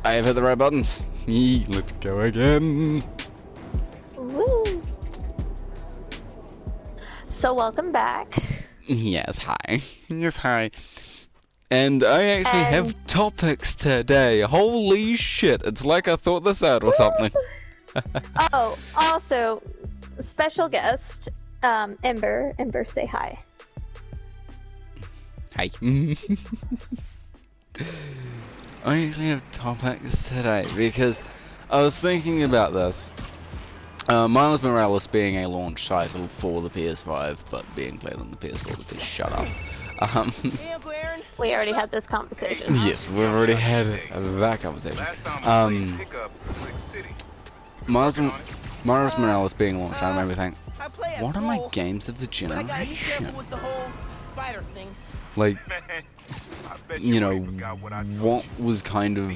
I have hit the right buttons. Yee, let's go again. Woo! So welcome back. Yes, hi. Yes, hi. And I actually have topics today. Holy shit, it's like I thought this out or something. Oh, also, special guest, Ember. Ember, say hi. Hi. I actually have topics today because I was thinking about this. Miles Morales being a launch title for the PS5, but being played on the PS4 because shut up. We already had this conversation. Yes, we've already had that conversation. Miles Morales being launched, I remember thinking, what are my games of the generation? Like, you know, what was kind of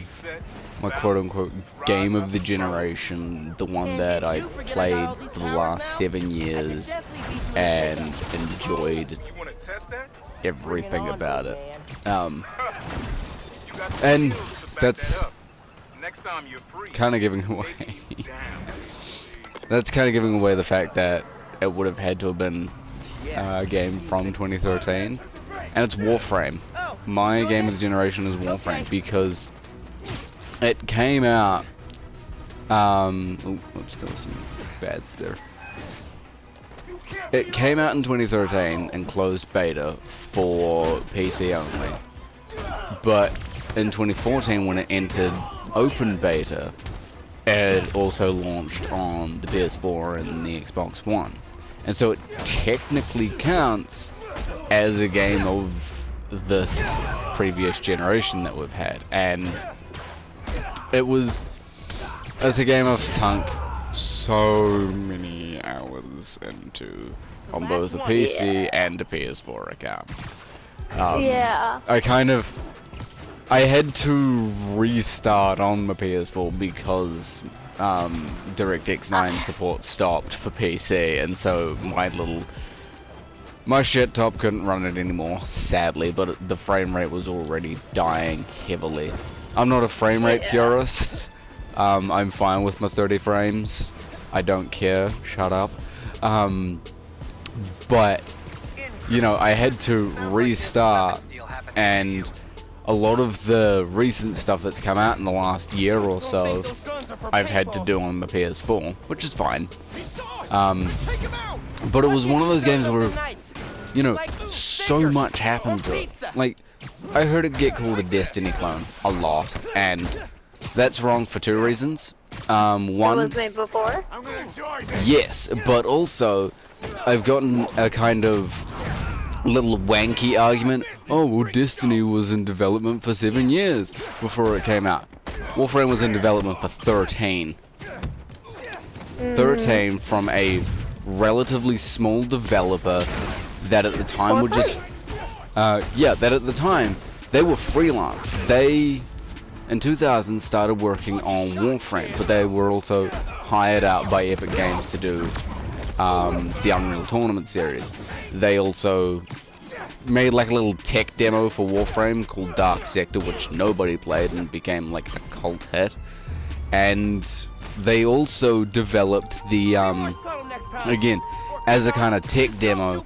my quote-unquote game of the generation, the one that I played for the last 7 years and enjoyed everything about it. And that's kind of giving away. That's kind of giving away the fact that it would have had to have been a game from 2013, and it's Warframe. My game of the generation is Warframe because it came out. Oops, there was some bads there. It came out in 2013 and closed beta for PC only, but in 2014 when it entered open beta, it also launched on the PS4 and the Xbox One, and so it technically counts as a game of this previous generation that we've had. And it's a game I've sunk so many hours into on both the PC and the PS4 account. Yeah. I had to restart on the PS4 because DirectX 9 support stopped for PC, and so my shit top couldn't run it anymore, sadly, but the frame rate was already dying heavily. I'm not a frame rate purist. I'm fine with my 30 frames. I don't care. Shut up. But, you know, I had to restart, and a lot of the recent stuff that's come out in the last year or so, I've had to do on the PS4, which is fine. But it was one of those games where, you know, so much happened to it. Like, I heard it get called a Destiny clone a lot, and that's wrong for two reasons. One, It was made before? yes, but also, I've gotten a kind of little wanky argument. Oh, well, Destiny was in development for 7 years before it came out. Warframe was in development for 13. 13 from a relatively small developer that at the time would just... that at the time, they were freelance. They, in 2000, started working on Warframe, but they were also hired out by Epic Games to do the Unreal Tournament series. They also made like a little tech demo for Warframe called Dark Sector, which nobody played and became like a cult hit. And they also developed the, again, as a kind of tech demo,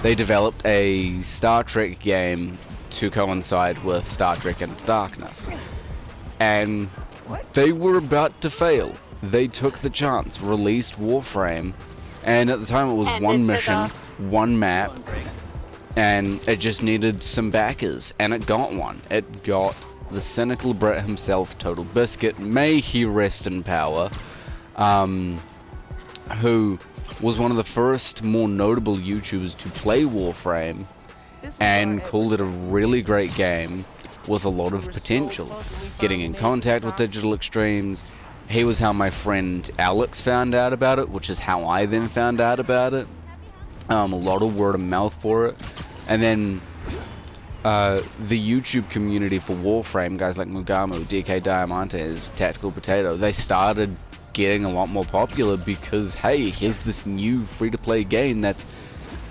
they developed a Star Trek game to coincide with Star Trek Into Darkness. And they were about to fail. They took the chance, released Warframe, and at the time it was one mission, one map, and it just needed some backers, and it got one. It got the cynical Brit himself, Total Biscuit, may he rest in power, who was one of the first more notable YouTubers to play Warframe, and called it a really great game with a lot of potential. Getting in contact with Digital Extremes, he was how my friend Alex found out about it, which is how I then found out about it. A lot of word of mouth for it. And then the YouTube community for Warframe, guys like Mugamu, DK Diamantes, Tactical Potato, they started getting a lot more popular because, hey, here's this new free-to-play game that's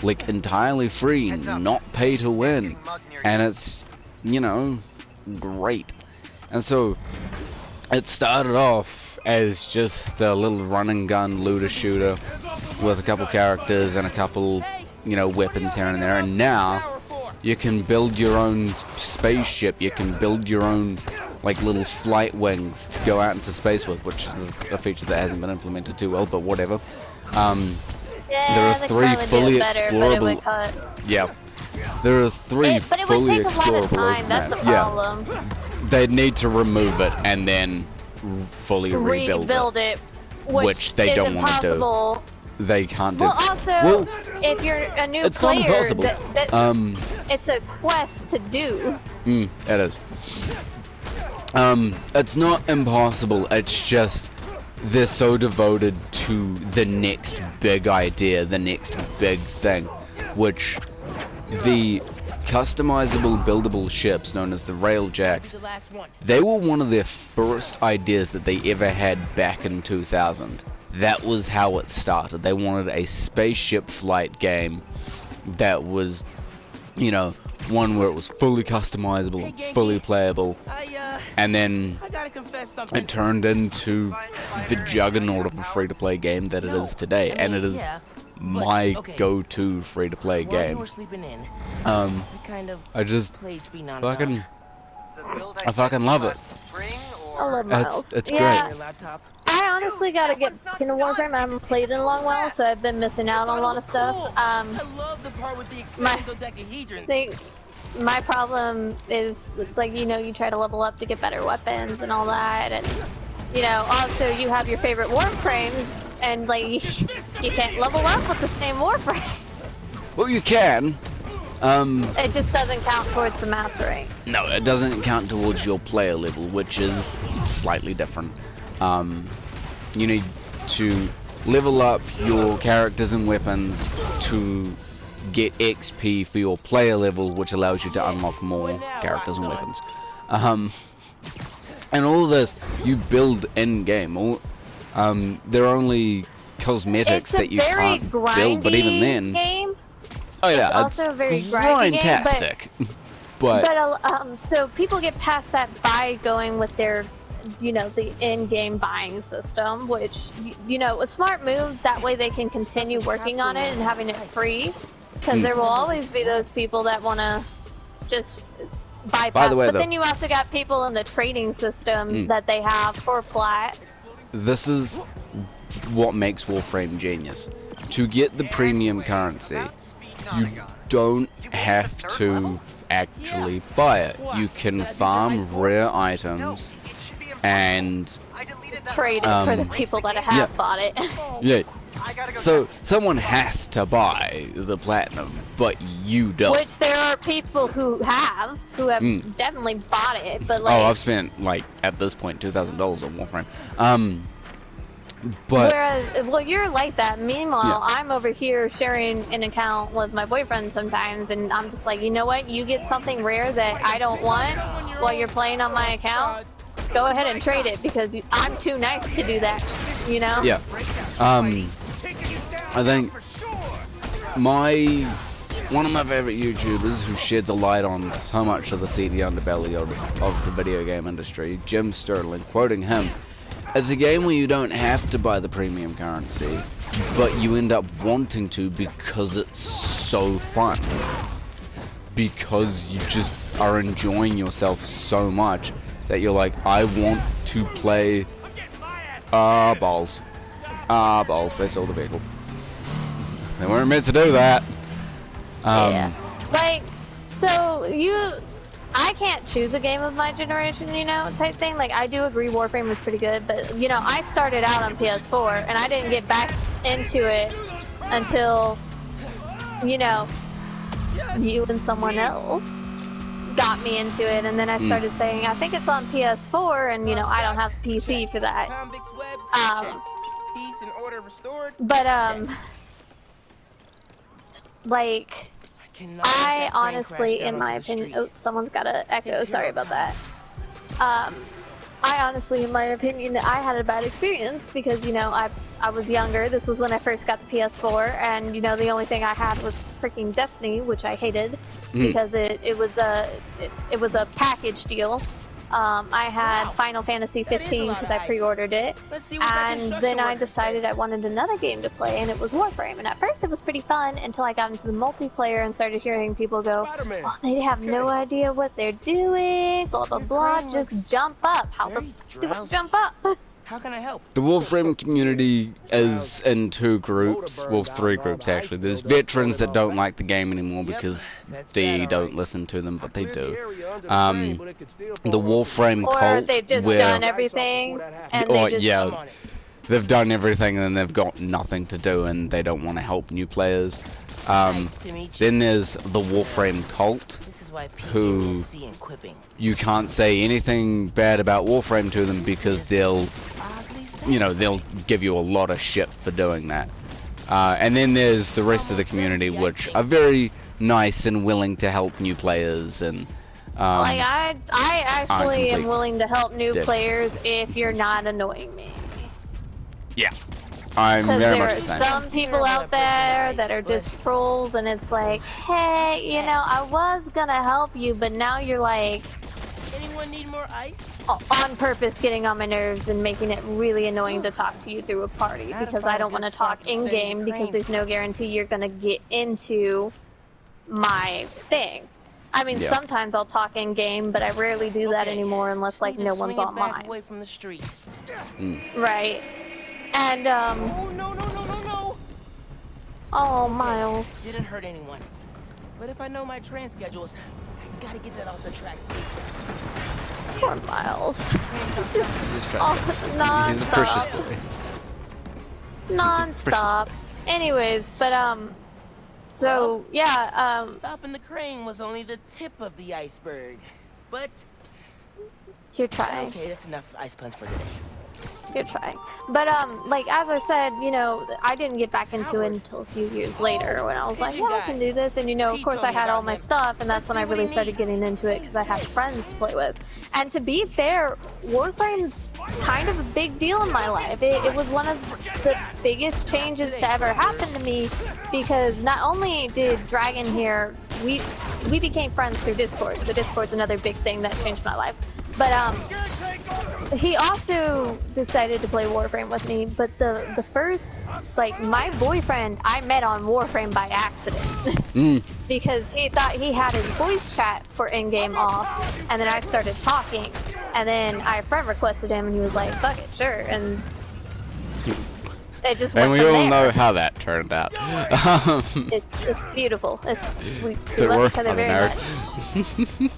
like entirely free, not pay to win, and it's, you know, great. And so it started off as just a little run and gun looter shooter with a couple characters and a couple, you know, weapons here and there, and now you can build your own spaceship, you can build your own like little flight wings to go out into space with, which is a feature that hasn't been implemented too well, but whatever. Yeah, there are they 3 could fully probably do it better, but it would explorable. cut. Yeah, there are 3 But it would fully take a lot of explorable time. That's the maps. Yeah, problem. they'd need to remove it and then fully rebuild it, which they is don't want to do. impossible. They can't do. Well, also, Well, if you're a new it's not player, impossible. it's a quest to do. It is. It's not impossible. It's just they're so devoted to the next big idea, the next big thing, which the customizable buildable ships known as the Railjacks, they were one of their first ideas that they ever had back in 2000. That was how it started. They wanted a spaceship flight game that was, you know, one where it was fully customizable and fully playable, and then it turned into the juggernaut of a free-to-play game that it is today, and it is my go-to free-to-play game. I just fucking love it. I love Miles. It's yeah. great. I honestly gotta get back into Warframe. I haven't played in a long while, so I've been missing out on a lot of stuff. My problem is, like, you know, you try to level up to get better weapons and all that, and, you know, also you have your favorite Warframes, and, like, you can't level up with the same Warframe. Well, you can. It just doesn't count towards the mastering. No, it doesn't count towards your player level, which is slightly different. You need to level up your characters and weapons to get XP for your player level, which allows you to unlock more characters and weapons. And all of this you build in game. There are only cosmetics that you can't build, but even then, game. oh yeah, it's also a very grindy fantastic. Game, but so people get past that by going with their, you know, the in-game buying system, which, you know, a smart move. That way they can continue working on it and having it free, because there will always be those people that want to just bypass. By the way, but then you also got people in the trading system that they have for plat. This is what makes Warframe genius. To get the premium currency, you don't have to actually buy it. You can farm rare items and trade it for the people that have bought it. Yeah. So someone has to buy the platinum, but you don't. Which there are people who have definitely bought it, but like. Oh, I've spent, like, at this point $2,000 on Warframe. But whereas, well, you're like that. Meanwhile, I'm over here sharing an account with my boyfriend sometimes, and I'm just like, you know what? You get something rare that I don't want while you're playing on my account. Go ahead and trade it, because I'm too nice to do that. You know? Yeah. I think one of my favorite YouTubers who sheds a light on so much of the seedy underbelly of the video game industry, Jim Sterling, quoting him, "It's a game where you don't have to buy the premium currency, but you end up wanting to because it's so fun. Because you just are enjoying yourself so much that you're like, I want to play balls. Balls, they stole the vehicle. They weren't meant to do that." Yeah. Like, so I can't choose a game of my generation, you know, type thing. Like, I do agree Warframe was pretty good, but, you know, I started out on PS4, and I didn't get back into it until, you know, you and someone else got me into it, and then I started saying, I think it's on PS4, and, you know, I don't have a PC for that. Like, I honestly, in my opinion, oops, someone's got an echo, sorry about that. I honestly, in my opinion, I had a bad experience because, you know, I was younger. This was when I first got the PS4, and, you know, the only thing I had was freaking Destiny, which I hated because it was a package deal. I had Final Fantasy 15 because I pre-ordered it, and then I decided I wanted another game to play, and it was Warframe. And at first it was pretty fun until I got into the multiplayer and started hearing people go, "Oh, they have no idea what they're doing, blah blah blah, just jump up. How the f do I jump up?" How can I help? The Warframe community is in two groups, well, three groups actually. There's veterans that don't like the game anymore because DE don't listen to them, but they do. The Warframe Or cult, they've just where, done everything, and or, they just... yeah, they've done everything and they've got nothing to do and they don't want to help new players. Then there's the Warframe cult, who you can't say anything bad about Warframe to them because they'll give you a lot of shit for doing that. And then there's the rest of the community, which are very nice and willing to help new players, and like I actually am willing to help new players if you're not annoying me. Yeah, I'm very much the Because same. there are some people out there that are just trolls, and it's like, hey, you know, I was gonna help you, but now you're like, Anyone need more ice? on purpose getting on my nerves and making it really annoying to talk to you through a party because I don't want to talk in game because there's no guarantee you're gonna get into my thing. I mean, Yeah. sometimes I'll talk in game, but I rarely do that anymore unless like no one's online. Away from the street. Right. And Oh no! oh, Miles. Didn't hurt anyone. But if I know my train schedules, I gotta get that off the tracks ASAP. Poor Miles. He's Non-stop. a precious boy. Non-stop. Anyways, but so yeah, Stopping the crane was only the tip of the iceberg. But you're trying. okay, that's enough ice puns for today. You're trying. But like as I said, you know, I didn't get back into it until a few years later when I was like, yeah, I can do this, and you know, of course I had all my stuff, and that's when I really started getting into it because I had friends to play with. And to be fair, Warframe's kind of a big deal in my life. It was one of the biggest changes to ever happen to me because not only did Dragon here, we became friends through Discord, so Discord's another big thing that changed my life. But he also decided to play Warframe with me, but the first, like, my boyfriend I met on Warframe by accident. Because he thought he had his voice chat for in-game off, and then I started talking, and then I friend requested him, and he was like, fuck it, sure, and it just went And we from all there. know how that turned out. It's beautiful. We Did it love work? each other I'm very married. much.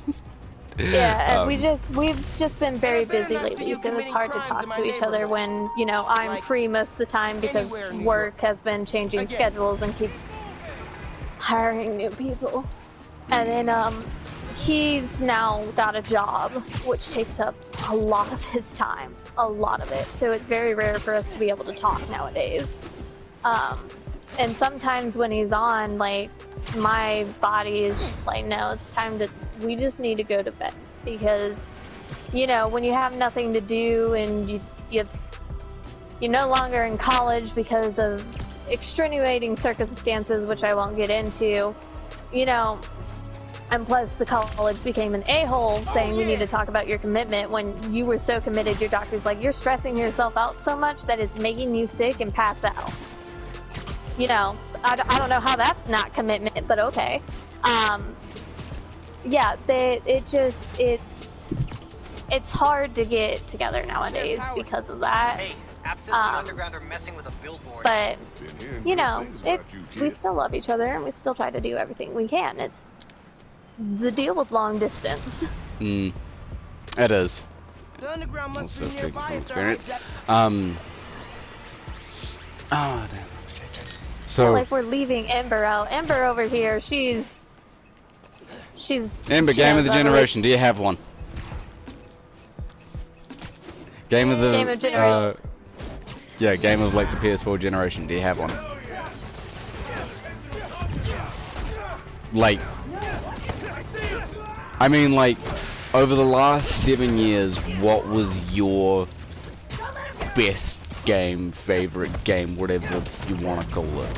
Yeah, and we've just been very busy lately, so it's hard to talk to each other when, you know, I'm free most of the time because work has been changing schedules and keeps hiring new people. And then he's now got a job, which takes up a lot of his time, a lot of it. So it's very rare for us to be able to talk nowadays. And sometimes when he's on, like, my body is just like, no, it's time to, we just need to go to bed. Because, you know, when you have nothing to do and you're no longer in college because of extenuating circumstances, which I won't get into, you know, and plus the college became an a-hole saying we need to talk about your commitment when you were so committed, your doctor's like, you're stressing yourself out so much that it's making you sick and pass out. You know, I don't know how that's not commitment, but okay. Yeah, it's hard to get together nowadays because of that. Hey, Abscess and Underground are messing with a billboard. But, you know, we still love each other and we still try to do everything we can. It's the deal with long distance. It is. The underground must Also be speaking nearby from if they're experience. hijacked. Oh, damn. So, So, like, we're leaving Ember out. Ember over here, she's Ember, she Game has of the a Generation, do rich- you have one? Game of Generation. Yeah, Game of, like, the PS4 generation, do you have one? Like, I mean, like, over the last 7 years, what was your best game, favorite game, whatever you want to call it?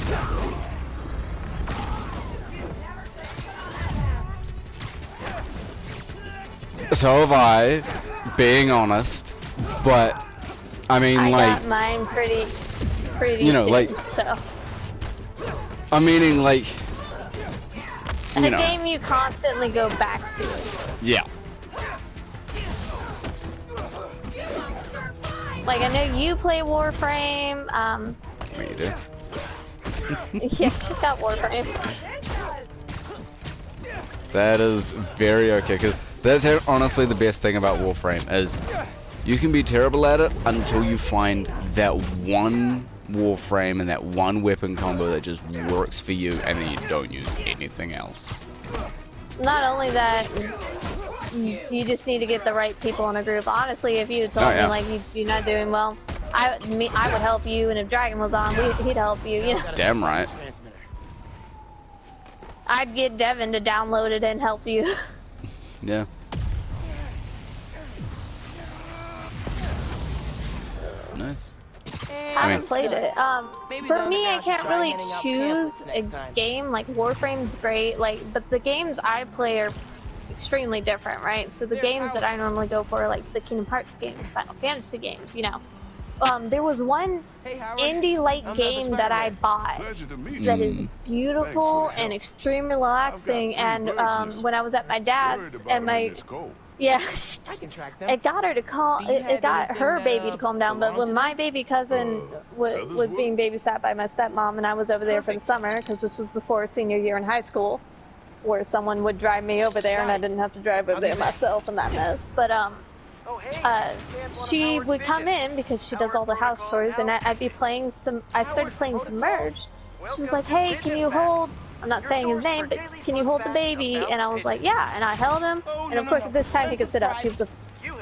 So have I. being honest, but I mean, I like, got mine pretty you know, soon, like, so. I'm meaning, like, A you know, game you constantly go back to. yeah. Like, I know you play Warframe, Me do. yeah, she's got Warframe. That is very okay, because that's honestly the best thing about Warframe is you can be terrible at it until you find that one Warframe and that one weapon combo that just works for you, and then you don't use anything else. Not only that, you just need to get the right people in a group. Honestly, if you told me like you're not doing well, I would help you, and if Dragon was on, he'd help you. You know. Damn right. I'd get Devin to download it and help you. Yeah. Nice. I haven't played it. For me, I can't really choose a game. Like, Warframe's great, like, but the games I play are extremely different, right? So the games that I normally go for are like the Kingdom Hearts games, Final Fantasy games, you know. There was one indie-like game that I bought that is beautiful and extremely relaxing, and when I was at my dad's, and my it got her to it got her baby to calm down, but when my baby cousin was being babysat by my stepmom, and I was over there for the summer, because this was before senior year in high school, where someone would drive me over there and I didn't have to drive over there myself and that mess, but she would come in because she does all the house chores, and I'd be playing I started playing Submerged. She was like, hey, can you hold, I'm not saying his name, but can you hold the baby? And I was like, yeah, and I held him, and of course at this time he could sit up. He was a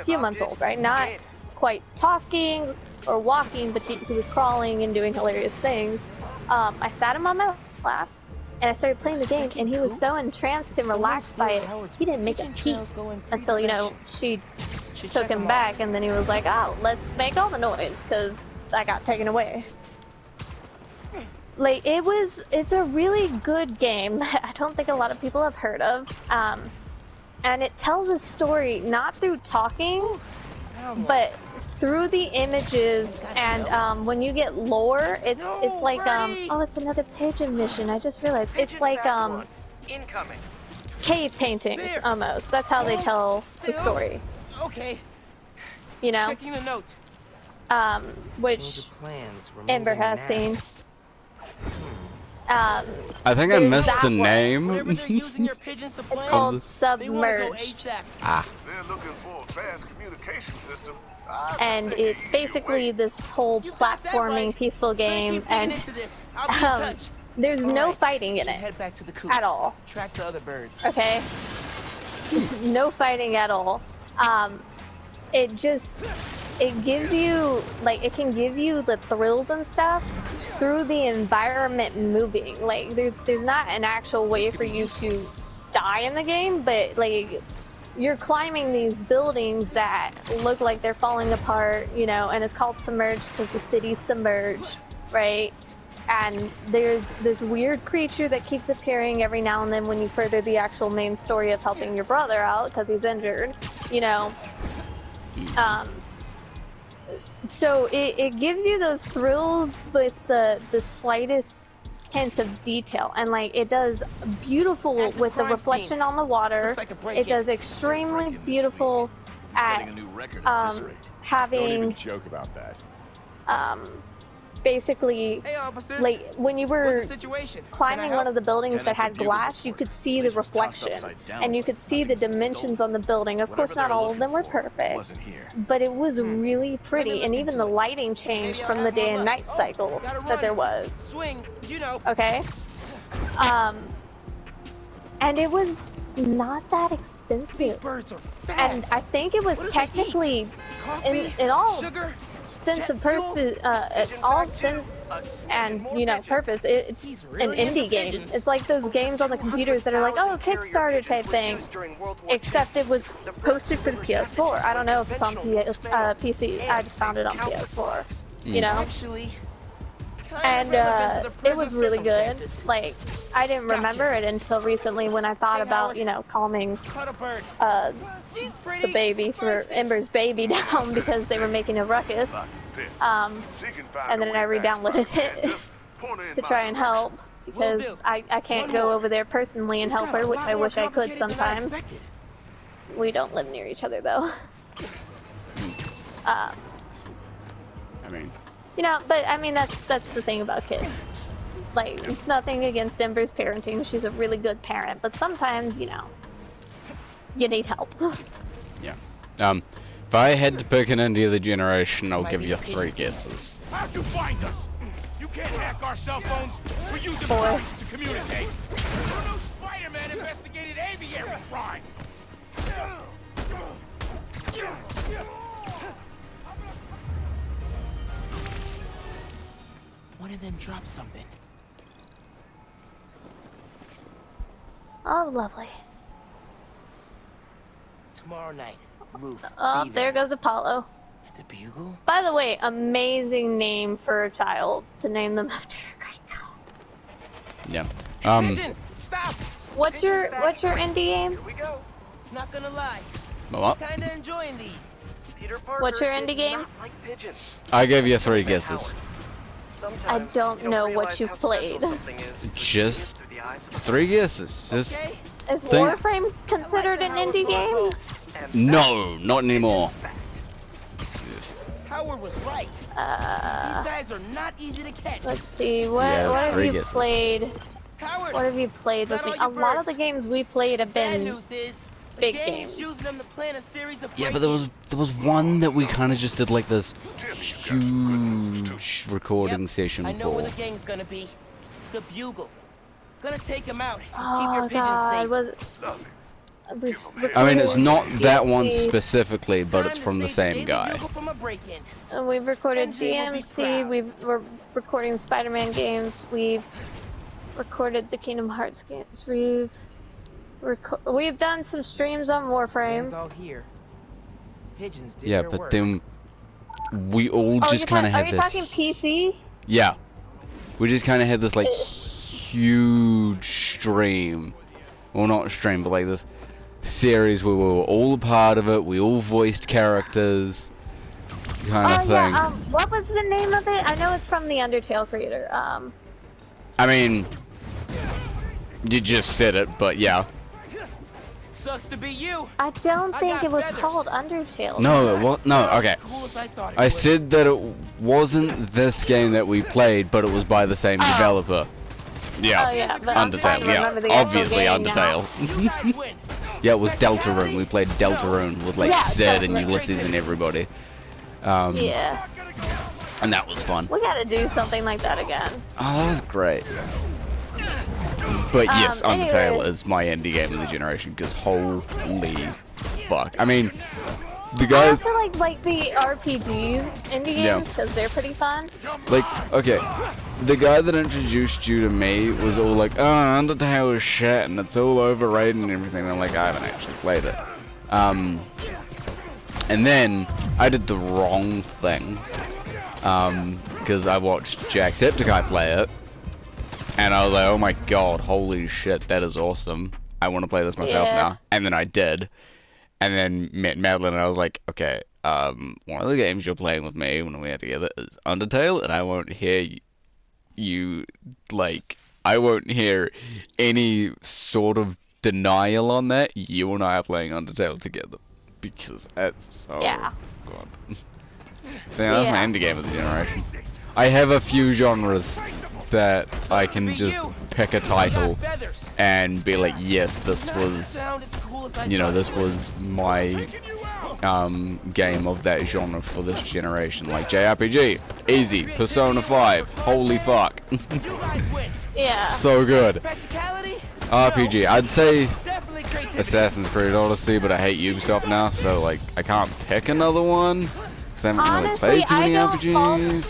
few months old, right? Not quite talking or walking, but he was crawling and doing hilarious things. I sat him on my lap, and I started playing the game, and he was so entranced and relaxed by it, he didn't make a peep until, you know, she took him back, and then he was like, oh, let's make all the noise, because I got taken away. Like, it's a really good game that I don't think a lot of people have heard of, and it tells a story not through talking, but through the images, and when you get lore, it's like, oh, it's another pigeon mission, I just realized. It's like, cave paintings, almost. That's how they tell the story. Okay. You know? Checking the note. Which Ember has seen. I think I missed the name. It's called Submerged. Ah. They're looking for a fast communication system. And it's basically this whole platforming, peaceful game, and there's no fighting in it at all. Track the other birds. Okay? No fighting at all. It gives you, like, it can give you the thrills and stuff through the environment moving. Like, there's not an actual way for you to die in the game, but, like, you're climbing these buildings that look like they're falling apart, you know, and it's called Submerged because the city's submerged, right? And there's this weird creature that keeps appearing every now and then when you further the actual main story of helping your brother out because he's injured, you know. So it gives you those thrills with the slightest hints of detail, and like it does beautiful with the reflection on the water. It does extremely beautiful at having joke about that. basically, like when you were climbing one of the buildings that had glass, you could see the reflection, and you could see the dimensions on the building. Of course, not all of them were perfect, but it was really pretty, and even the lighting changed from the day and night cycle that there was. Okay? And it was not that expensive. And I think it was technically, in all sense of all sense and, you know, purpose, it's an indie game. It's like those games on the computers that are like, oh, Kickstarter type thing, except it was posted for the PS4. I don't know if it's on PC. I just found it on PS4. You know? Actually, And it was really good. Like, I didn't remember it until recently when I thought about, you know, calming the baby for Ember's baby down because they were making a ruckus. And then I re-downloaded it to try and help because I can't go over there personally and help her, which I wish I could sometimes. We don't live near each other though. I mean, you know, but I mean that's the thing about kids. Like, it's nothing against Ember's parenting. She's a really good parent, but sometimes, you know, you need help. yeah. If I had to pick an indie of the generation, I'll give you 3 guesses. How'd you find us? You can't hack our cell phones. We use them 4. to communicate. Who knew Spider-Man investigated aviary crime? One of them dropped something. Oh, lovely. Tomorrow night, Ruth. Oh, be there goes Apollo. At the Bugle? By the way, amazing name for a child to name them after a great god. Yeah. Pigeon, stop! What's your indie game? Here we go. Not gonna lie, What? kinda enjoying these. Peter Parker What's your did indie game? not like pigeons. I gave you 3 guesses. Sometimes don't you know what realize you how special played. something is till you see Just it through the eyes of a 3 guesses. Just Okay? Is Think- Warframe considered an indie game? And no, that's not anymore. fact. Howard was right. These guys are not easy to catch. Let's see, what Yeah, have 3 you guesses. played? Howard, What have you played with Got me? all A your lot of birds. the games we played have bad been news is, the big gang games. is using them to plan a series of Yeah, but there was one that we kind of just did like this huge recording Yep, session I know for. where the gang's gonna be. The Bugle. Gonna take him out and keep Oh your pigeons god, safe. was I mean, it's not that one DMC. specifically, but Time it's to from the save same Daily guy. Bugle from a break-in. We've recorded MJ will be DMC, proud. we're recording Spider-Man games, we've recorded the Kingdom Hearts games, we've done some streams on Hands Warframe. all here. Pigeons did Yeah, their but work. then we all Oh, just kind of are had you this. talking PC? Yeah, we just kind of had this like huge stream. Well, not stream, but like this series where we were all a part of it. We all voiced characters, kind of Oh thing. yeah, what was the name of it? I know it's from the Undertale creator. I mean, you just said it, but yeah. Sucks to be you. I don't I think got it was feathers. called Undertale. No, it was no. Not Okay, as cool as I thought it I would. said that it wasn't this game that we played, but it was by the same developer. Yeah, Oh yeah, but I'm trying Undertale. to remember the Yeah, actual obviously game now. Undertale. You guys win. Yeah, it was Deltarune. We played Deltarune with like Yeah, Sid and Deltarune. Ulysses and everybody. Yeah, And that was fun. we gotta do something like that again. Oh, that was great. But yes, Anyway. Undertale is my indie game of the generation because holy fuck. I mean, the I guys, also like the RPGs indie Yeah. games because they're pretty fun. like, okay, the guy that introduced you to me was all like, oh, Undertale is shit and it's all overrated and everything. And I'm like, I haven't actually played it. And then I did the wrong thing because I watched Jacksepticeye play it. And I was like, oh my god, holy shit, that is awesome. I want to play this myself Yeah. now. And then I did. And then met Madeline and I was like, okay, one of the games you're playing with me when we are together is Undertale, and I won't hear you, like, I won't hear any sort of denial on that. You and I are playing Undertale together. Because that's so Yeah. good. That's Yeah. my indie game of the generation. I have a few genres that I can just pick a title Feathers. and be like, yes, this was, Sound as cool as I you know, thought this it would. was my game of that genre for this generation. Like JRPG, easy. Persona 5, holy fuck. You guys win. Yeah. So good. Practicality? RPG, No. I'd say Definitely creativity. Assassin's Creed Odyssey, but I hate Ubisoft now, so like I can't pick another one because I haven't really Honestly, played too many I don't RPGs.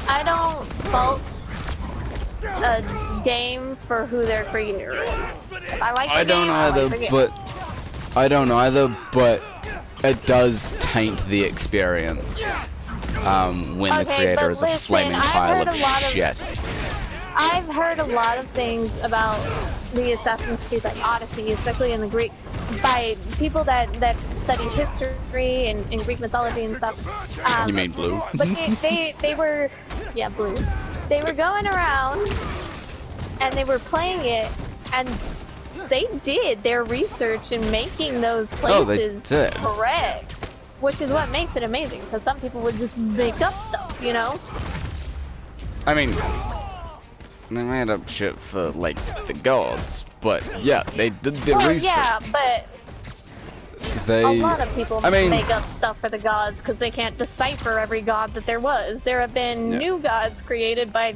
I don't fault a game for who their creator is. If I like the I don't game, I either, like the game. but I don't either, but it does taint the experience. when the Okay, creator but is a listen, flaming I've pile heard of a lot of- shit. I've heard a lot of things about the Assassin's Creed like Odyssey, especially in the Greek, by people that study history and Greek mythology and stuff. You mean Blue? But they were, yeah, Blue. They were going around and they were playing it, and they did their research in making those Oh, they places did. correct, which is what makes it amazing. Because some people would just make up stuff, you know. I mean, they made up shit for, like, the gods, but yeah, they did their Well, research. yeah, but They, a lot of people I mean, make up stuff for the gods because they can't decipher every god that there was. There have been Yeah. new gods created by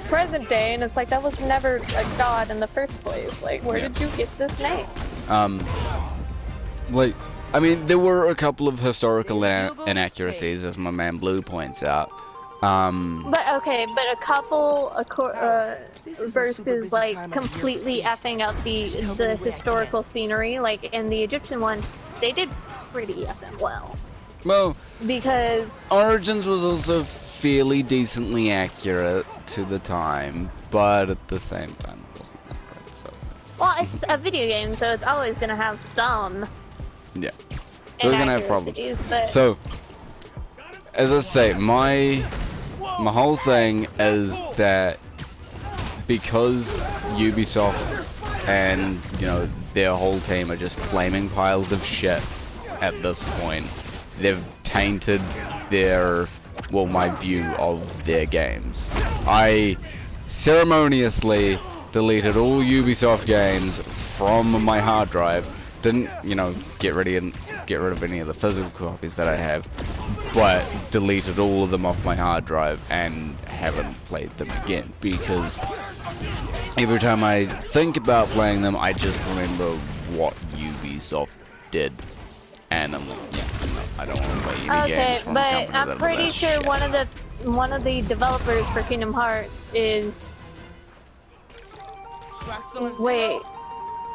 present day, and it's like that was never a god in the first place. Like, where Yeah. did you get this name? like, I mean, there were a couple of historical inaccuracies, as my man Blue points out. But okay, but a couple This is a super versus busy like time of year completely for feast. effing up the historical scenery. Like in the Egyptian one, they did pretty effing well Well, because Origins was also fairly decently accurate to the time, but at the same time, it wasn't that great, so, well, it's a video game, so it's always gonna have some yeah. They're gonna have problems. inaccuracies. But So, as I say, my whole thing is that because Ubisoft and, you know, their whole team are just flaming piles of shit at this point, they've tainted their, well, my view of their games. I ceremoniously deleted all Ubisoft games from my hard drive. Didn't, you know, get rid of any of the physical copies that I have, but deleted all of them off my hard drive and haven't played them again, because every time I think about playing them, I just remember what Ubisoft did, and I'm like, yeah, no, I don't want to play Ubi okay, games from a but company I'm that pretty does sure shit. one of the developers for Kingdom Hearts is wait.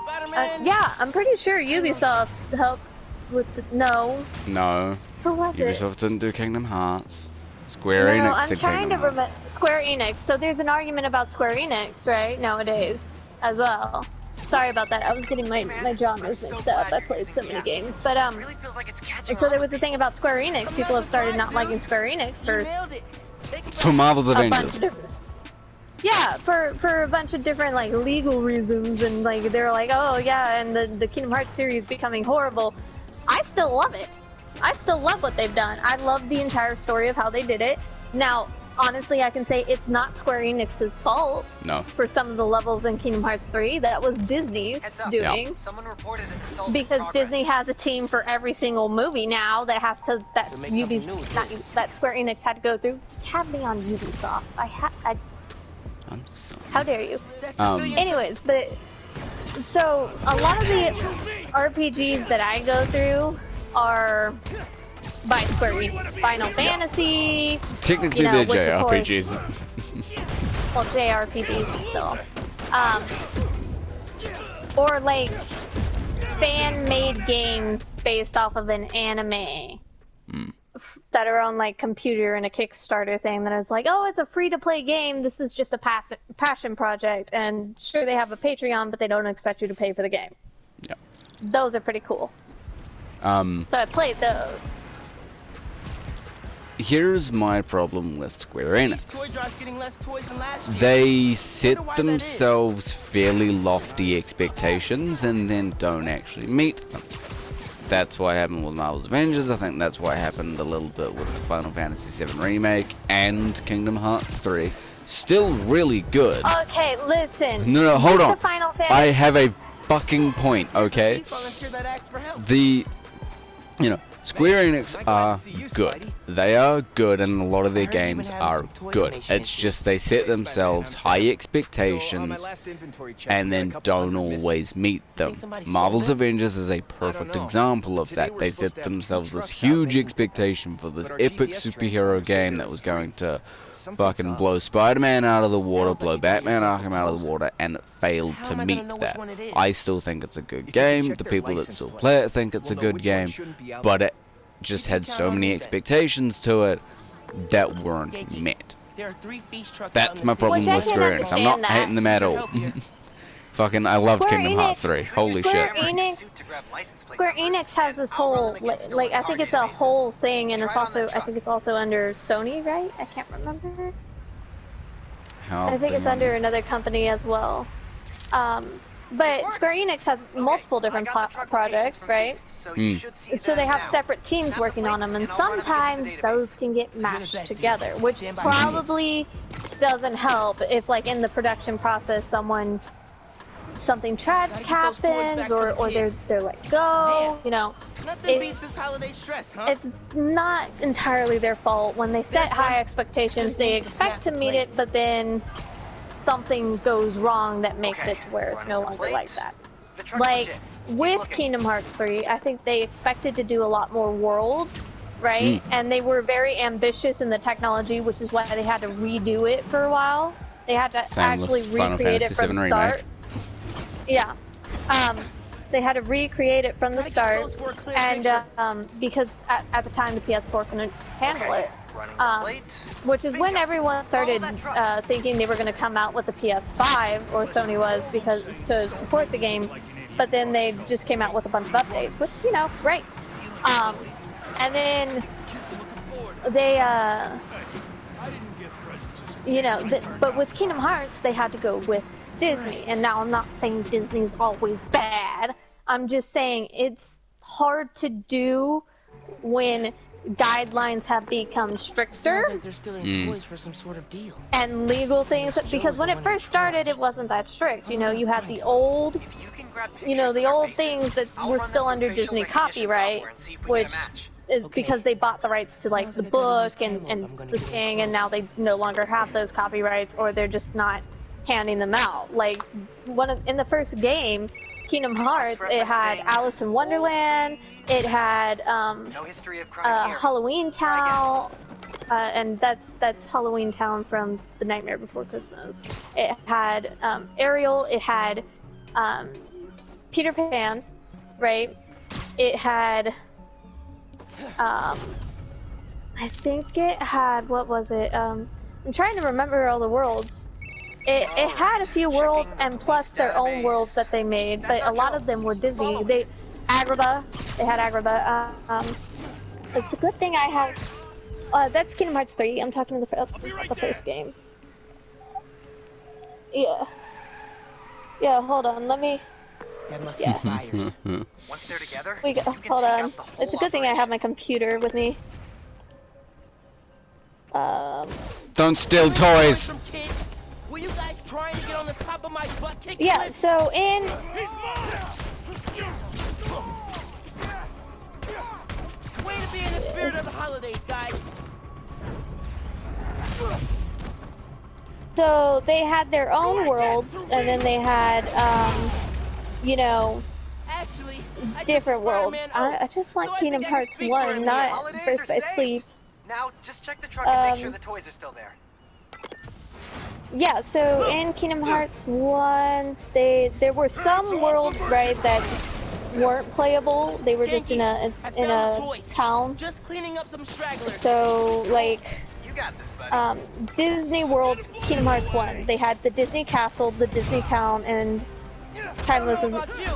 Spider-Man. Yeah, I'm pretty sure Ubisoft helped with the, no. No, Who was it? Ubisoft didn't do Kingdom Hearts. Square No, Enix I'm did trying to Kingdom Hearts. remember. Square Enix. So there's an argument about Square Enix, right, nowadays, as well. Sorry about that. I was getting my genres mixed up. I played so many games, but It really feels like it's catching and so there on was a thing about Square Enix. People have started not liking Square Enix for Nailed it. For Marvel's a bunch Avengers. of different. Yeah, for a bunch of different like legal reasons, and like they're like, oh yeah, and the Kingdom Hearts series becoming horrible. I still love it. I still love what they've done. I love the entire story of how they did it. Now, honestly, I can say it's not Square Enix's fault No. for some of the levels in Kingdom Hearts 3. That was Disney's Heads up. doing. Someone reported an assault in Because progress. Disney has a team for every single movie now that has to To make something new with not, this. that Square Enix had to go through. Have me on Ubisoft. I'm sorry. How dare you? That's Um, civilian. Anyways, but so a lot of the RPGs that I go through are by Square Enix. Final Fantasy, Technically, you know, they're which, of course- JRPGs. well, JRPGs still, or like fan-made games based off of an anime. That are on like computer and a Kickstarter thing that is like, oh, it's a free-to-play game. This is just a passion project, and sure they have a Patreon, but they don't expect you to pay for the game. Yeah. Those are pretty cool. So I played those. Here's my problem with Square These toy Enix. drops getting less toys than last year. They set why that is. themselves fairly lofty expectations and then don't actually meet them. That's what happened with Marvel's Avengers. I think that's what happened a little bit with the Final Fantasy VII Remake and Kingdom Hearts 3. Still really good. Okay, listen. No, hold With on. The Final Fantasy. I have a fucking point, okay? Please volunteer that axe for help. The, you know, Square Enix are good. They are good, and a lot of their games are good. It's just they set themselves high expectations and then don't always meet them. Marvel's Avengers is a perfect example of that. They set themselves this huge expectation for this epic superhero game that was going to fucking blow Spider-Man out of the water, blow Batman Arkham out of the water, and it failed to meet that. I still think it's a good game. The people that still play it think it's a good game, but just had so many expectations to it that weren't met. There are 3 feast trucks That's my problem Which I with can Square Enix. I'm not understand that. hating them at all. Fucking, I loved Square Kingdom Hearts Enix- 3. Holy Square shit. Square Enix has this whole like I think it's a whole thing, and it's also I think it's also under Sony, right? I can't remember. I think it's under another company as well. But Square Enix has multiple different projects, right? So they have separate teams working on them, and sometimes those can get mashed together, which probably doesn't help if, like, in the production process, something tragic happens, or they're let go. You know, it's not entirely their fault. When they set high expectations, they expect to meet it, but then something goes wrong that makes it to where it's no longer like that. Like, with Kingdom Hearts 3, I think they expected to do a lot more worlds, right? And they were very ambitious in the technology, which is why they had to redo it for a while. They had to actually recreate it from the start. Yeah. They had to recreate it from the start, and because at the time the PS4 couldn't handle it. Which is when everyone started thinking they were going to come out with the PS5, or Sony was, because to support the game, but then they just came out with a bunch of updates, which, you know, great. And then they, you know, but with Kingdom Hearts, they had to go with Disney, and now I'm not saying Disney's always bad. I'm just saying it's hard to do when guidelines have become stricter Like they're stealing toys for some sort of deal. and legal things, because when it first started it wasn't that strict. You know, you had the old, you know, the old things that were still under Disney copyright, which is because they bought the rights to, like, the book and the thing, and now they no longer have those copyrights, or they're just not handing them out. Like, in the first game, Kingdom Hearts, it had Alice in Wonderland, it had Halloween Town, and that's Halloween Town from The Nightmare Before Christmas. It had Ariel, it had Peter Pan, right? It had I think it had, what was it? I'm trying to remember all the worlds. It had a few worlds, and plus their own worlds that they made, but a lot of them were Disney. They had Agrabah. It's a good thing I have. That's Kingdom Hearts 3. I'm talking the first game. Yeah. Yeah. Hold on. Let me. That must be buyers. Once they're together, Hold on. It's a good thing I have my computer with me. Don't steal toys. Were you guys trying to get on the top of my butt kick? Yeah. So in. Way to be in the spirit of the holidays, guys. So they had their own worlds, and then they had, you know, Actually, different worlds. I just want Kingdom Hearts 1, not Birth by Sleep. Now, just check the truck and make sure the toys are still there. Yeah, so in Kingdom Hearts 1, there were some worlds, right, that weren't playable. They were just in a town. Just cleaning up some stragglers. So, like, You got this, buddy. Disney World's Kingdom Hearts 1. They had the Disney Castle, the Disney Town, and Timeless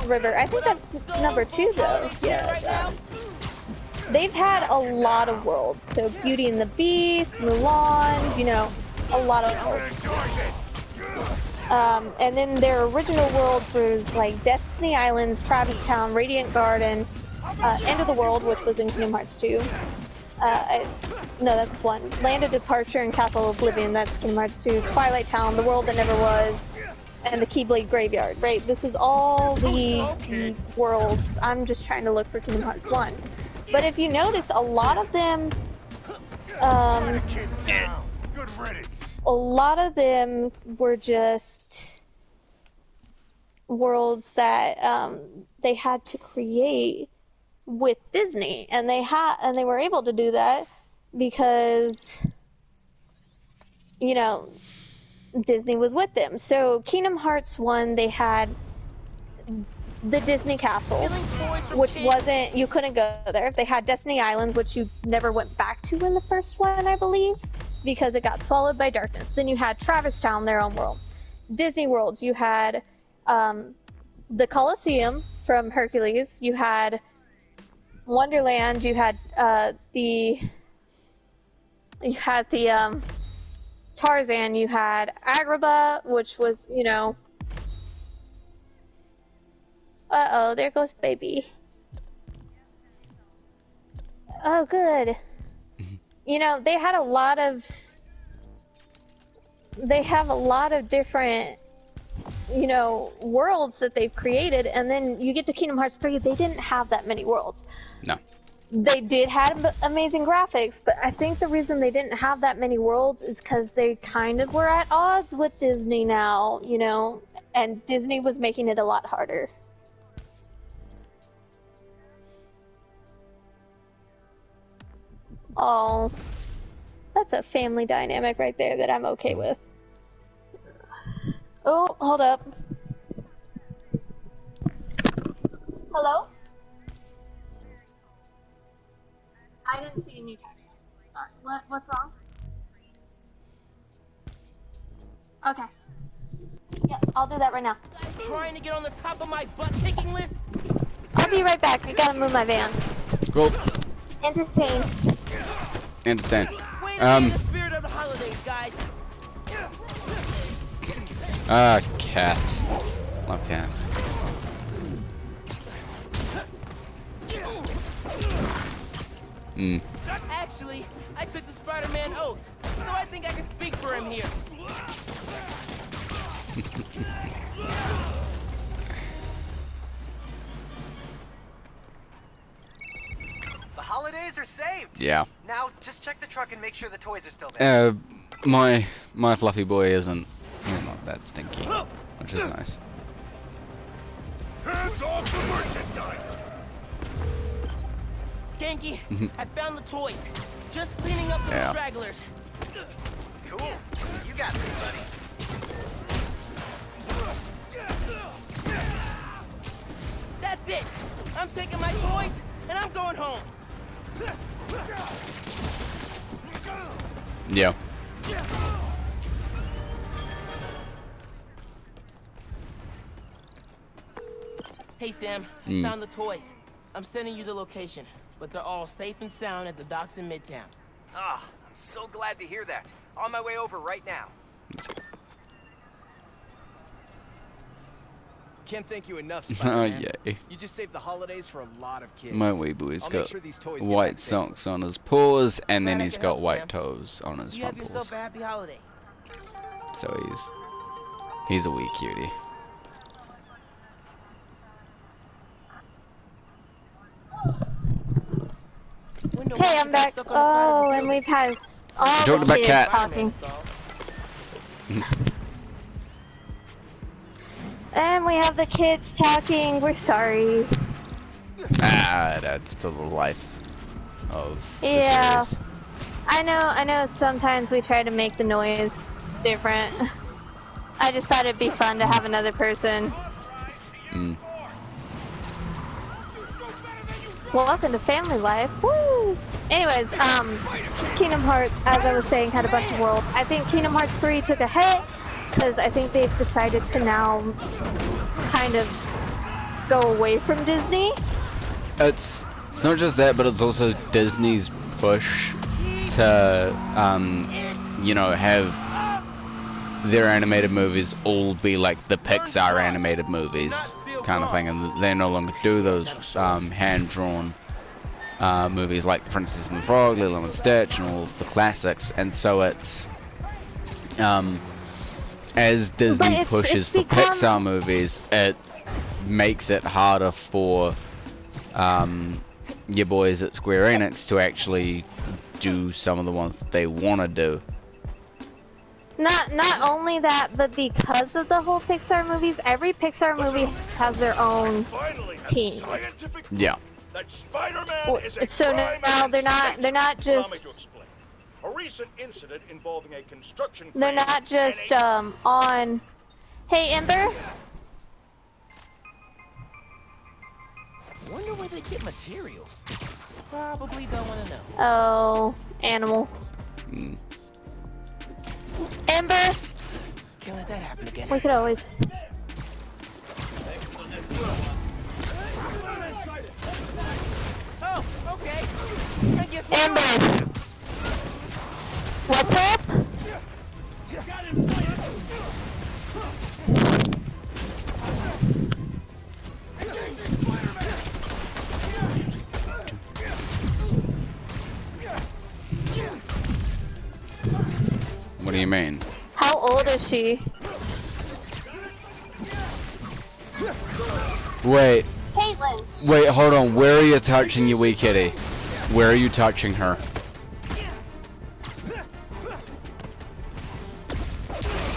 River. I think that's number 2, though. Yeah. They've had a lot of worlds. So Beauty and the Beast, Mulan, you know, a lot of worlds. And then their original world was like Destiny Islands, Travis Town, Radiant Garden, End of the World, which was in Kingdom Hearts 2. No, that's 1. Land of Departure and Castle of Oblivion, that's Kingdom Hearts 2. Twilight Town, The World That Never Was, and the Keyblade Graveyard, right? This is all the worlds. I'm just trying to look for Kingdom Hearts 1. But if you notice, a lot of them, were just worlds that they had to create with Disney, and they were able to do that because, you know, Disney was with them. So Kingdom Hearts 1, they had the Disney Castle, which wasn't, you couldn't go there. They had Destiny Islands, which you never went back to in the first one, I believe, because it got swallowed by darkness. Then you had Travis Town, their own world. Disney Worlds, you had the Colosseum from Hercules, you had Wonderland, you had the Tarzan, you had Agrabah, which was, you know, uh-oh, there goes baby. Oh, good. You know, they have a lot of different, you know, worlds that they've created, and then you get to Kingdom Hearts 3, they didn't have that many worlds. No. They did have amazing graphics, but I think the reason they didn't have that many worlds is because they kind of were at odds with Disney now, you know, and Disney was making it a lot harder. Oh, that's a family dynamic right there that I'm okay with. Oh, hold up. Hello? I didn't see any text. Sorry. What's wrong? Okay. Yeah, I'll do that right now. Trying to get on the top of my butt-kicking list? I'll be right back. I gotta move my van. Cool. Entertain. Entertain. Way to be in the spirit of the holidays, guys. Cats. Love cats. Actually, I took the Spider-Man oath, so I think I can speak for him here. The holidays are saved. Yeah. Now, just check the truck and make sure the toys are still there. My fluffy boy he's not that stinky, which is nice. Hands off the merchandise! Genki, I found the toys. Just cleaning up some stragglers. Cool. You got this, buddy. That's it. I'm taking my toys, and I'm going home. Yeah. Hey, Sam. Found the toys. I'm sending you the location, but they're all safe and sound at the docks in Midtown. Ah, I'm so glad to hear that. On my way over right now. Can't thank you enough, Spider-Man. Yay. You just saved the holidays for a lot of kids. My wee boy's I'll got make sure these toys get white back safely. socks on his paws, and then Glad I he's can got help, white Sam. toes on his You have front yourself paws. a happy holiday. So he's a wee cutie. Hey, I'm back. Oh, and we've had all Talking the about kids cats. talking. And we have the kids talking. We're sorry. That's to the life of the Yeah. series. I know sometimes we try to make the noise different. I just thought it'd be fun to have another person. Welcome to family life. Woo! Anyways, Kingdom Hearts, as I was saying, had a bunch of worlds. I think Kingdom Hearts 3 took a hit because I think they've decided to now kind of go away from Disney. It's not just that, but it's also Disney's push to, you know, have their animated movies all be like the Pixar animated movies kind of thing, and they no longer do those hand-drawn movies like Princess and the Frog, Lilo and Stitch, and all the classics. And so it's as Disney pushes for Pixar movies, it makes it harder for your boys at Square Enix to actually do some of the ones that they want to do. Not only that, but because of the whole Pixar movies, every Pixar movie has their own team. Yeah. That Spider-Man is a So now they're not just a recent incident involving a construction they're not just on. Hey Ember. Wonder where they get materials. Probably don't want to know. Oh, animal. Mm. Ember! Can't let that happen again. We could always. Oh, okay. I guess Ember! What's up? What do you mean? How old is she? Wait, Caitlin. wait, hold on. Where are you touching your wee kitty? Where are you touching her?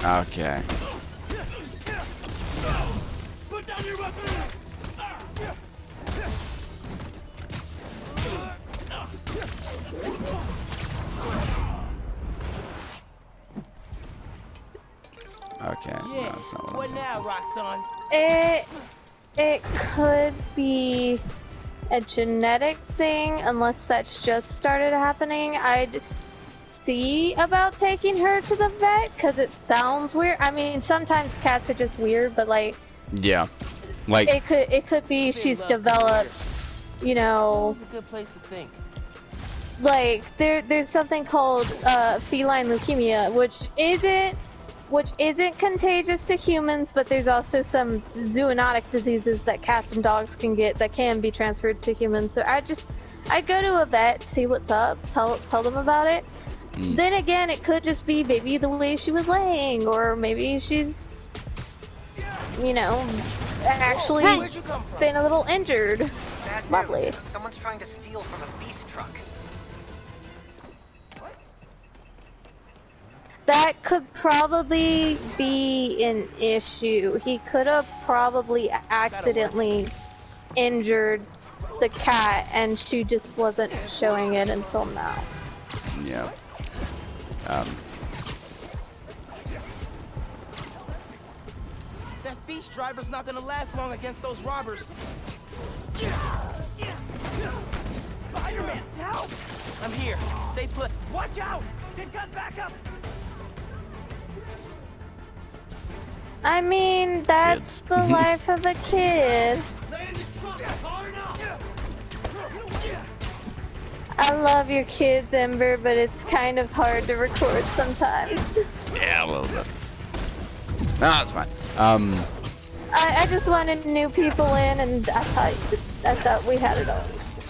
Okay. Put down your weapon! Okay. No, Yeah. that's not what What I'm now, Roxanne? It could be a genetic thing, unless that's just started happening. I'd see about taking her to the vet, because it sounds weird. I mean, sometimes cats are just weird, but like, Yeah. Like, it could be she's developed, you know, It's a good place to think. like there's something called feline leukemia, which isn't contagious to humans, but there's also some zoonotic diseases that cats and dogs can get that can be transferred to humans. So I go to a vet, see what's up, tell them about it. Then again, it could just be maybe the way she was laying, or maybe she's, you know, actually Where'd you come from? been a little injured. Bad Lovely. news. Someone's trying to steal from a feast truck. That could probably be an issue. He could have probably accidentally injured the cat, and she just wasn't showing it until now. yeah. That feast driver's not gonna last long against those robbers. Spider-Man, now! I'm here. Stay put. Watch out! Get gun back up! I mean, that's Kids. the life of a kid. Land the truck! Hard enough! I love your kids, Ember, but it's kind of hard to record sometimes. Yeah, a little bit. No, it's fine. I just wanted new people in, and I thought we had it all.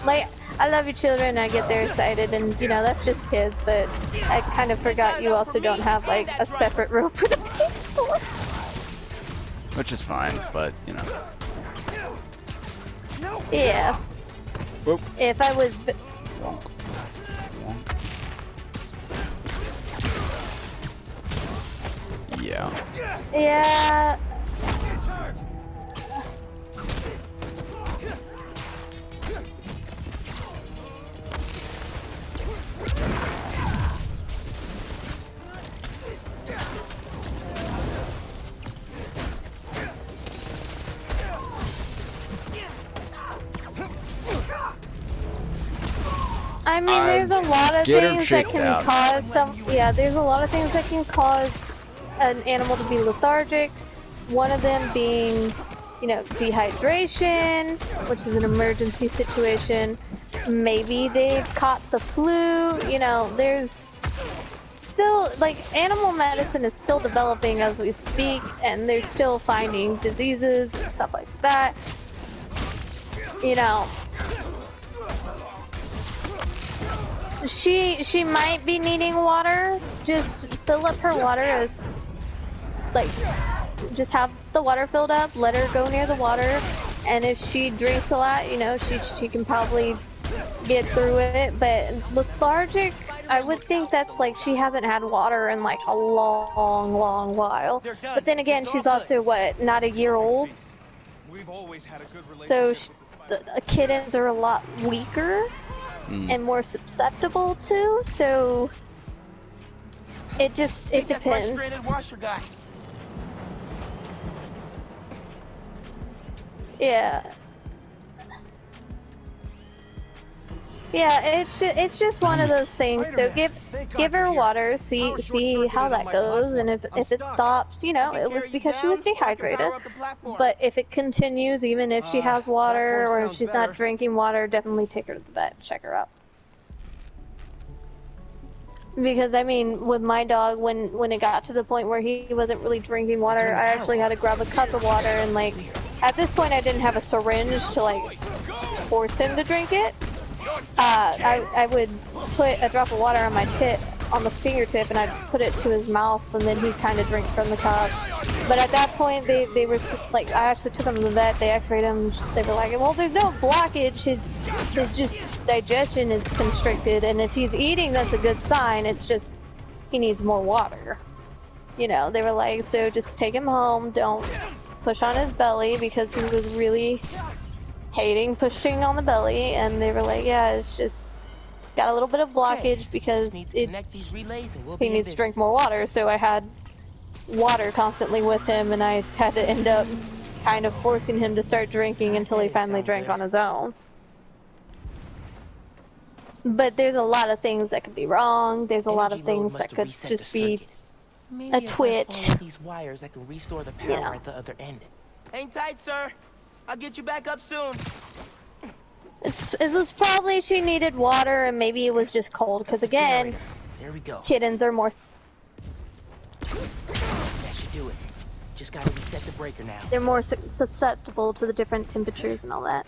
Like, I love your children, I get there excited, and you know, that's just kids, but I kind of forgot you also don't have like a separate room for the PS4. Which is fine, but, you know. Yeah. Whoop. If I was... Wonk. Wonk. Yeah. Yeah... I mean, there's a lot of Get her things that checked can out. cause some. Yeah, there's a lot of things that can cause an animal to be lethargic. One of them being, you know, dehydration, which is an emergency situation. Maybe they've caught the flu. You know, there's still, like, animal medicine is still developing as we speak, and they're still finding diseases and stuff like that. You know. She might be needing water. Just fill up her water as, like, just have the water filled up, let her go near the water, and if she drinks a lot, you know, she can probably get through it. But lethargic, I would think that's like she hasn't had water in like a long while. But then again, she's also, what, not a year old? We've always had a good So relationship with the spider. kittens are a lot weaker and more susceptible to, so it That's my depends. stranded washer guy. Yeah. Yeah, it's just one of those things. So give her water, see how that goes, and if it stops, you know, it was because she was dehydrated. But if it continues, even if she has water or if she's not drinking water, definitely take her to the vet, check her out. Because I mean, with my dog, when it got to the point where he wasn't really drinking water, I actually had to grab a cup of water, and like at this point I didn't have a syringe to like force him to drink it. I would put a drop of water on my tip, on the fingertip, and I'd put it to his mouth, and then he'd kind of drink from the cup. But at that point, they were like, I actually took him to the vet. They x-rayed him. They were like, well, there's no blockage. His just digestion is constricted, and if he's eating, that's a good sign. It's just he needs more water. You know, they were like, so just take him home. Don't push on his belly, because he was really hating pushing on the belly, and they were like, yeah, it's just it's got a little bit of blockage because he needs to drink more water. So I had water constantly with him, and I had to end up kind of forcing him to start drinking until he finally drank on his own. But there's a lot of things that could be wrong. There's a lot of things that could just be a twitch. These wires that can restore the power at the other end. Hang tight, sir. I'll get you back up soon. It was probably she needed water, and maybe it was just cold, because again, there we go. Kittens are more... That should do it. Just gotta reset the breaker now. They're more susceptible to the different temperatures and all that.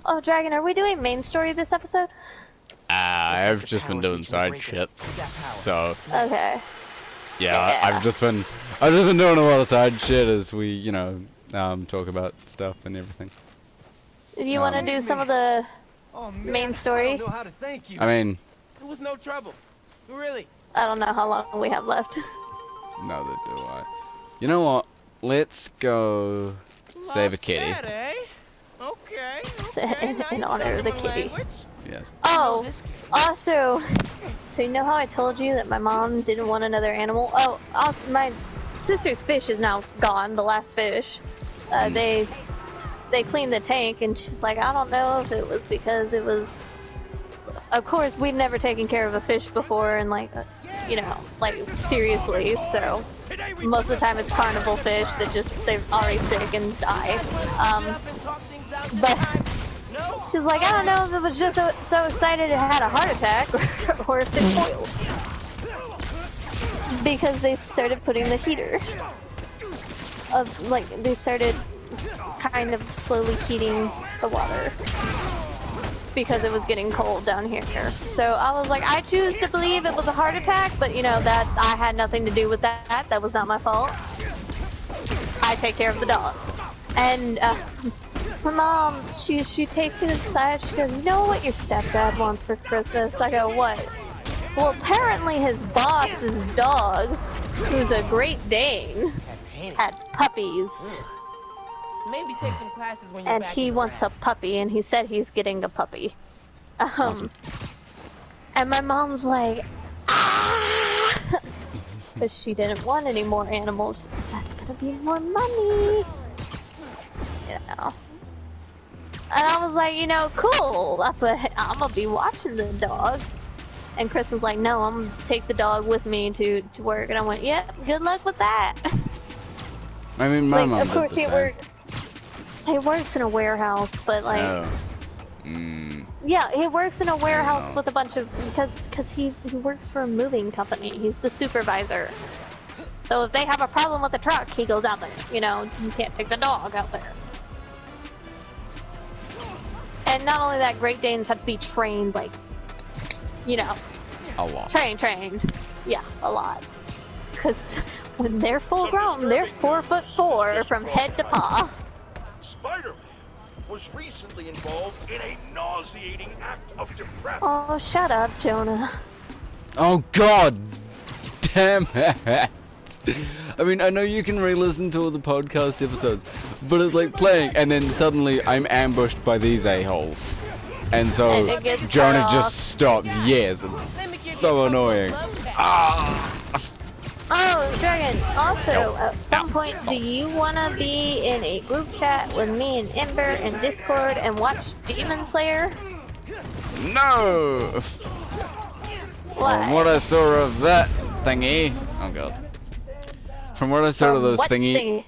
Oh, Dragon, are we doing main story this episode? I've just been doing side shit, so... Okay. Yeah, I've just been doing a lot of side shit as we, you know, talk about stuff and everything. Do you want to do some of the main story? I mean... It was no trouble. Really? I don't know how long we have left. Neither do I. You know what? Let's go save a kitty. Okay. In honor of the kitty. Yes. Oh, also, so you know how I told you that my mom didn't want another animal? Oh, my sister's fish is now gone, the last fish. They cleaned the tank, and she's like, I don't know if it was because it was... Of course, we'd never taken care of a fish before, and like, you know, like seriously, so most of the time it's carnival fish that just, they're already sick and die. But she's like, I don't know if it was just so excited it had a heart attack, or if it boiled. Because they started putting the heater they started kind of slowly heating the water because it was getting cold down here. So I was like, I choose to believe it was a heart attack, but you know, that I had nothing to do with that. That was not my fault. I take care of the dog. And my mom, she takes me to the side. She goes, you know what your stepdad wants for Christmas? I go, what? Well, apparently his boss's dog, who's a Great Dane, had puppies. Maybe take some classes when you're and back he in wants a France. puppy, and he said he's getting a puppy. Awesome. And my mom's like, ah! But she didn't want any more animals. That's gonna be more money. You know. And I was like, you know, cool. But I'm gonna be watching the dog. And Chris was like, no, I'm gonna take the dog with me to work. And I went, yep, good luck with that. I mean, my mom of did course the same. He works in a warehouse, but like, yeah, he works in a warehouse with a bunch of, because he works for a moving company. He's the supervisor. So if they have a problem with the truck, he goes out there. You know, you can't take the dog out there. And not only that, Great Danes have to be trained, like, you know, A lot. trained. Yeah, a lot. Because when they're full grown, they're 4'4" from head to paw. Spider-Man was recently involved in a nauseating act of depravity. Oh, shut up, Jonah. Oh God! Damn it! I mean, I know you can re-listen to all the podcast episodes, but it's like playing, and then suddenly I'm ambushed by these a-holes. And so And it gets Jonah cut just off. stops. Yes, it's so annoying. Ah! Oh, Dragon, also, at some point, do you want to be in a group chat with me and Ember in Discord and watch Demon Slayer? No! What? From what I saw of that thingy, oh god. From what I saw of those What thingy,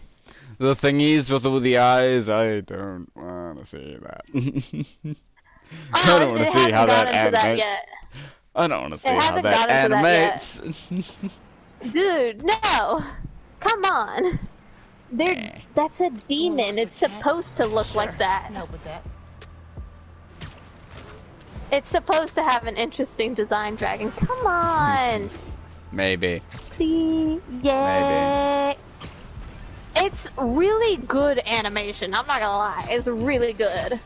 the thingies with all the eyes, I don't want to see that. I don't want to see how that animates. I don't want to see how that animates. Dude, no! Come on! That's a demon. It's supposed to look like that. Help with that. It's supposed to have an interesting design, Dragon. Come on! Maybe. Please. Yeah. It's really good animation. I'm not gonna lie. It's really good.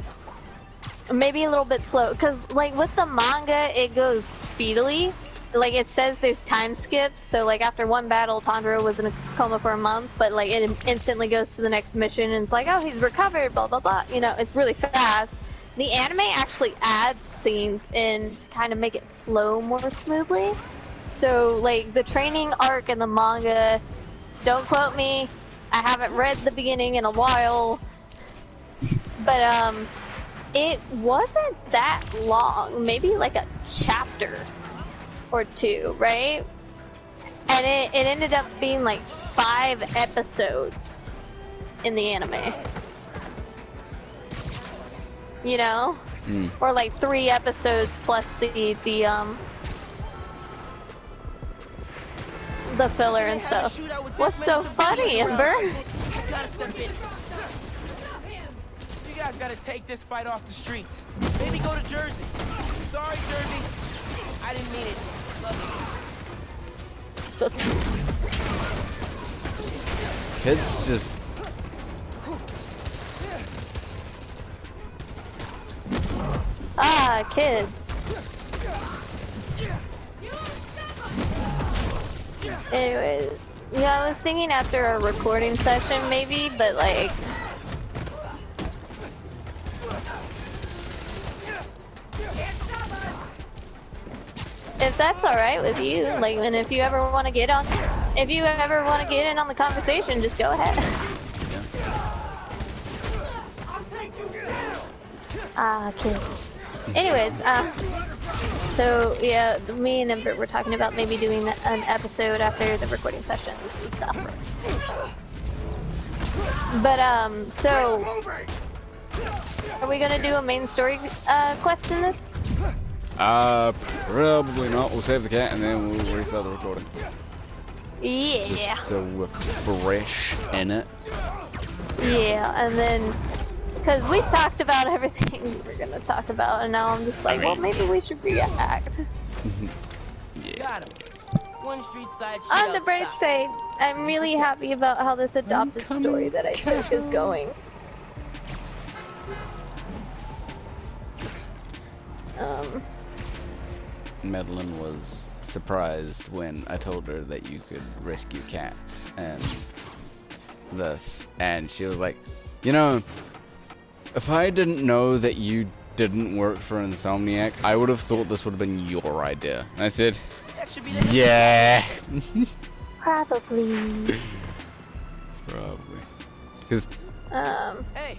Maybe a little bit slow, because like with the manga, it goes speedily. Like it says there's time skips, so like after one battle, Tanjiro was in a coma for a month, but like it instantly goes to the next mission, and it's like, oh, he's recovered, blah blah blah. You know, it's really fast. The anime actually adds scenes in to kind of make it flow more smoothly. So like the training arc in the manga, don't quote me, I haven't read the beginning in a while, but it wasn't that long, maybe like a chapter or two, right? And it ended up being like 5 episodes in the anime. You know? Or like 3 episodes plus the filler and stuff. What's so funny, Ember? You gotta step in. You guys gotta take this fight off the streets. Maybe go to Jersey. Sorry, Jersey. I didn't mean it. Love you. Kids just... Ah, kids. Anyways, yeah, I was thinking after a recording session maybe, but like... If that's alright with you, like, and if you ever want to get on, if you ever want to get in on the conversation, just go ahead. Ah, kids. Anyways, so yeah, me and Ember were talking about maybe doing an episode after the recording sessions and stuff. But so are we gonna do a main story quest in this? Probably not. We'll save the cat and then we'll restart the recording. Yeah. Just so we're fresh in it. Yeah, and then, because we've talked about everything we were gonna talk about, and now I'm just like, well, maybe we should react. Yeah. Got him. One street side On the bright side, I'm really happy about how this adopted story that I took is going. Madeline was surprised when I told her that you could rescue cats and this, and she was like, you know, if I didn't know that you didn't work for Insomniac, I would have thought this would have been your idea. And I said, yeah. Probably. Probably. Because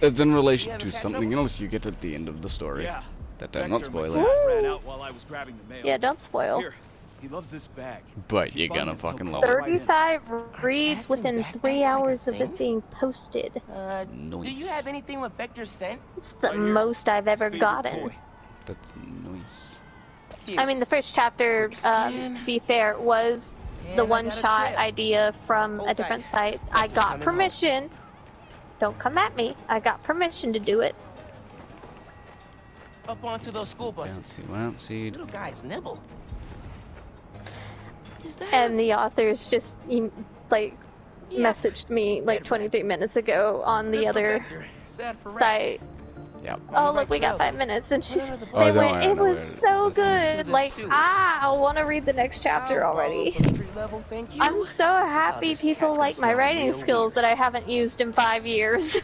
it's in relation to something else you get at the end of the story. Yeah. That I'm not spoiling. Ran out while I was grabbing the mail. Yeah, don't spoil. Here, he loves this bag. But you're gonna fucking love it. 35 reads within 3 hours of it being posted. Do you have anything with Vector scent? It's the most I've ever gotten. That's nice. I mean, the first chapter, to be fair, was the one-shot idea from a different site. I got permission. Don't come at me. I got permission to do it. Up onto those school buses. Bouncy. Little guys nibble. And the authors just like messaged me like 23 minutes ago on the other site. Yep. Oh look, we got 5 minutes, and they went, it was so good. Like, I want to read the next chapter already. I'm so happy people like my writing skills that I haven't used in 5 years.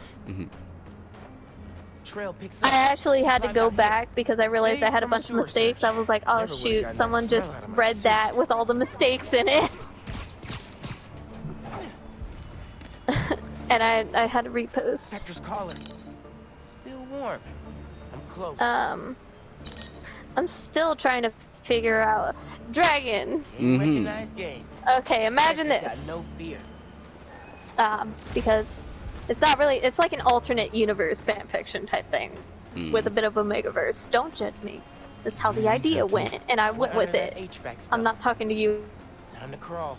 I actually had to go back because I realized I had a bunch of mistakes. I was like, oh shoot, someone just read that with all the mistakes in it. And I had to repost. Hector's calling. Still warm. I'm close. I'm still trying to figure out Dragon. Recognized game. Okay, imagine Got this. no fear. Because it's not really, it's like an alternate universe fanfiction type thing with a bit of a megaverse. Don't judge me. That's how the idea went, and I went with it. I'm not talking to you. Time to crawl.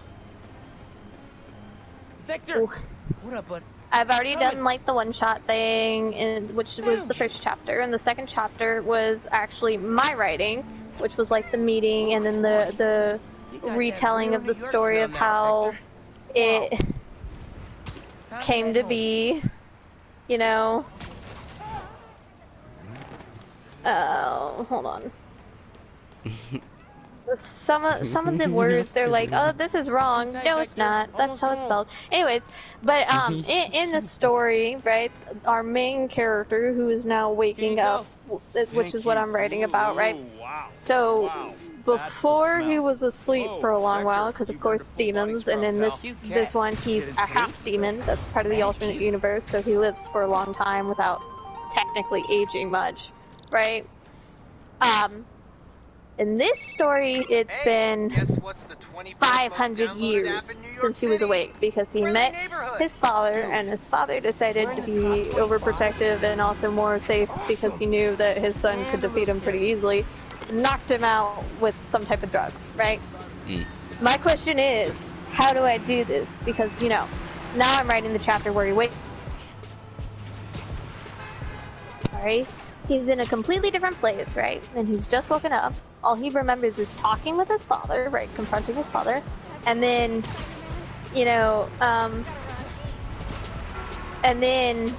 Victor! Ooh. What up, bud? I've already done like the one-shot thing, which was the first chapter, and the second chapter was actually my writing, which was like the meeting and then the retelling of the story of how it came to be, you know. Oh, hold on. Some of the words, they're like, oh, this is wrong. No, it's not. That's how it's spelled. Anyways, but in the story, right, our main character, who is now waking up, which is what I'm writing about, right? So before he was asleep for a long while, because of course demons, and in this one he's a half demon. That's part of the alternate universe, so he lives for a long time without technically aging much, right? In this story, it's been 500 years since he was awake, because he met his father, and his father decided to be overprotective and also more safe because he knew that his son could defeat him pretty easily, knocked him out with some type of drug, right? My question is, how do I do this? Because, you know, now I'm writing the chapter where he wakes. Sorry. He's in a completely different place, right? And he's just woken up. All he remembers is talking with his father, right? Confronting his father. And then, you know, and then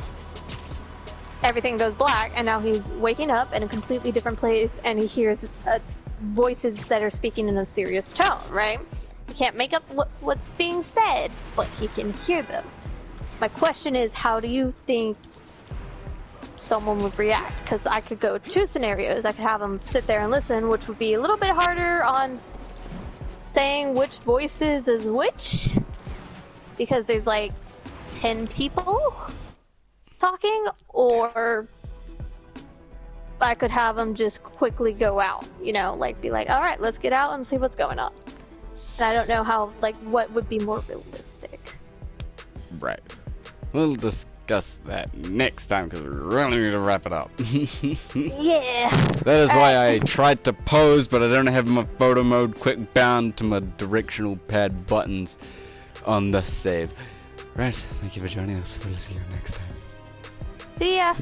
everything goes black, and now he's waking up in a completely different place, and he hears voices that are speaking in a serious tone, right? He can't make up what's being said, but he can hear them. My question is, how do you think someone would react? Because I could go two scenarios. I could have them sit there and listen, which would be a little bit harder on saying which voices is which, because there's like 10 people talking, or I could have them just quickly go out, you know, like be like, all right, let's get out and see what's going on. And I don't know how, like, what would be more realistic. Right. We'll discuss that next time, because we really need to wrap it up. Yeah. That is why I tried to pose, but I don't have my photo mode quick bound to my directional pad buttons on the save. Right, thank you for joining us. We'll see you next time. See ya.